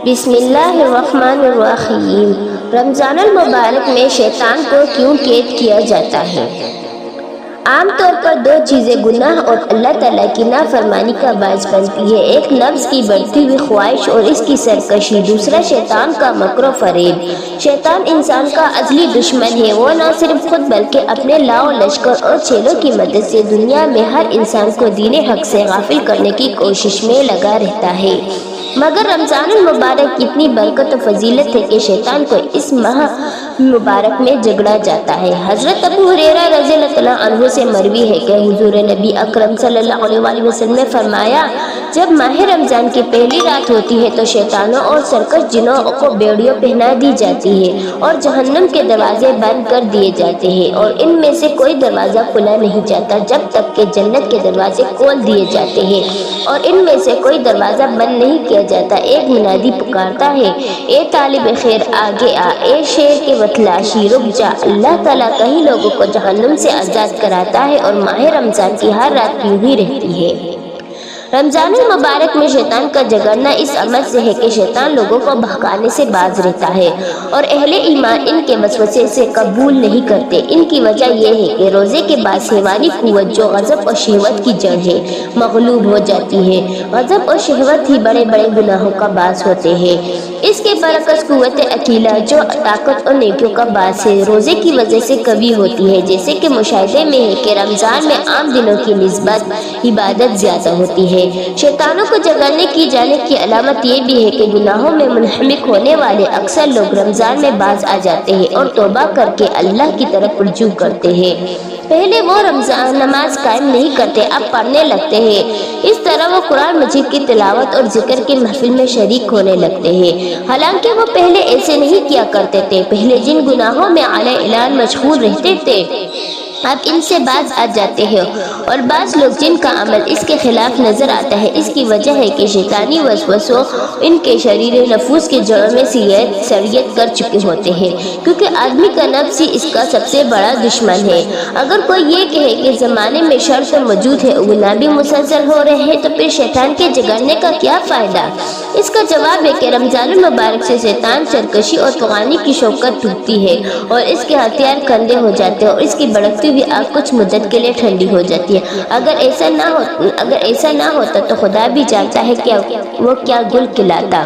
بسم اللہ الرحمن الرحیم۔ رمضان المبارک میں شیطان کو کیوں قید کیا جاتا ہے؟ عام طور پر دو چیزیں گناہ اور اللہ تعالیٰ کی نافرمانی کا باعث بنتی ہے، ایک نفس کی بڑھتی ہوئی خواہش اور اس کی سرکشی، دوسرا شیطان کا مکر و فریب۔ شیطان انسان کا ازلی دشمن ہے، وہ نہ صرف خود بلکہ اپنے لاؤ لشکر اور چیلوں کی مدد سے دنیا میں ہر انسان کو دین حق سے غافل کرنے کی کوشش میں لگا رہتا ہے۔ مگر رمضان المبارک کی اتنی برکت و فضیلت ہے کہ شیطان کو اس ماہ مبارک میں جگڑا جاتا ہے۔ حضرت ابو ہریرہ رضی اللہ عنہ سے مروی ہے کہ حضور نبی اکرم صلی اللہ علیہ وسلم نے فرمایا، جب ماہ رمضان کی پہلی رات ہوتی ہے تو شیطانوں اور سرکش جنوں کو بیڑیوں پہنا دی جاتی ہے اور جہنم کے دروازے بند کر دیے جاتے ہیں، اور ان میں سے کوئی دروازہ کھلا نہیں جاتا جب تک کہ جنت کے دروازے کھول دیے جاتے ہیں، اور ان میں سے کوئی دروازہ بند نہیں کیا جاتا۔ ایک منادی پکارتا ہے، اے طالب خیر آگے آ، اے شیر کے متلاشی رک جا۔ اللہ تعالیٰ کئی لوگوں کو جہنم سے آزاد کراتا ہے اور ماہ رمضان کی ہر رات یوں ہی رہتی ہے۔ رمضان المبارک میں شیطان کا جگڑنا اس عمل سے ہے کہ شیطان لوگوں کو بہکانے سے باز رہتا ہے اور اہل ایمان ان کے وسوسے سے قبول نہیں کرتے۔ ان کی وجہ یہ ہے کہ روزے کے بعد حیوانی قوت جو غضب اور شہوت کی جڑ ہے مغلوب ہو جاتی ہے۔ غضب اور شہوت ہی بڑے بڑے گناہوں کا باعث ہوتے ہیں۔ اس کے برعکس قوت عقیلہ جو طاقت اور نیکیوں کا باعث ہے روزے کی وجہ سے قوی ہوتی ہے، جیسے کہ مشاہدے میں ہے کہ رمضان میں عام دنوں کی نسبت عبادت زیادہ ہوتی ہے۔ شیطانوں کو جگڑنے کی جانب کی علامت یہ بھی ہے کہ گناہوں میں منہمک ہونے والے اکثر لوگ رمضان میں باز آ جاتے ہیں اور توبہ کر کے اللہ کی طرف رجوع کرتے ہیں۔ پہلے وہ رمضان نماز قائم نہیں کرتے، اب پڑھنے لگتے ہیں۔ اس طرح وہ قرآن مجید کی تلاوت اور ذکر کی محفل میں شریک ہونے لگتے ہیں، حالانکہ وہ پہلے ایسے نہیں کیا کرتے تھے۔ پہلے جن گناہوں میں اعلی اعلان مشغول رہتے تھے اب ان سے باز آ جاتے ہیں، اور بعض لوگ جن کا عمل اس کے خلاف نظر آتا ہے اس کی وجہ ہے کہ شیطانی وسوسوں ان کے شریر نفوس کے جڑوں میں سریت کر چکے ہوتے ہیں، کیونکہ آدمی کا نفس ہی اس کا سب سے بڑا دشمن ہے۔ اگر کوئی یہ کہے کہ زمانے میں شر تو موجود ہے، گناہ بھی مسلسل ہو رہے ہیں، تو پھر شیطان کے جگڑنے کا کیا فائدہ؟ اس کا جواب ہے کہ رمضان المبارک سے شیطان سرکشی اور طغیانی کی شوکت ٹوٹتی ہے اور اس کے ہتھیار کندے ہو جاتے ہیں اور اس کی بڑھتی ہوئی آگ کچھ مدت کے لیے ٹھنڈی ہو جاتی ہے۔ اگر ایسا نہ ہوتا تو خدا بھی جانتا ہے کہ وہ کیا گل کھلاتا۔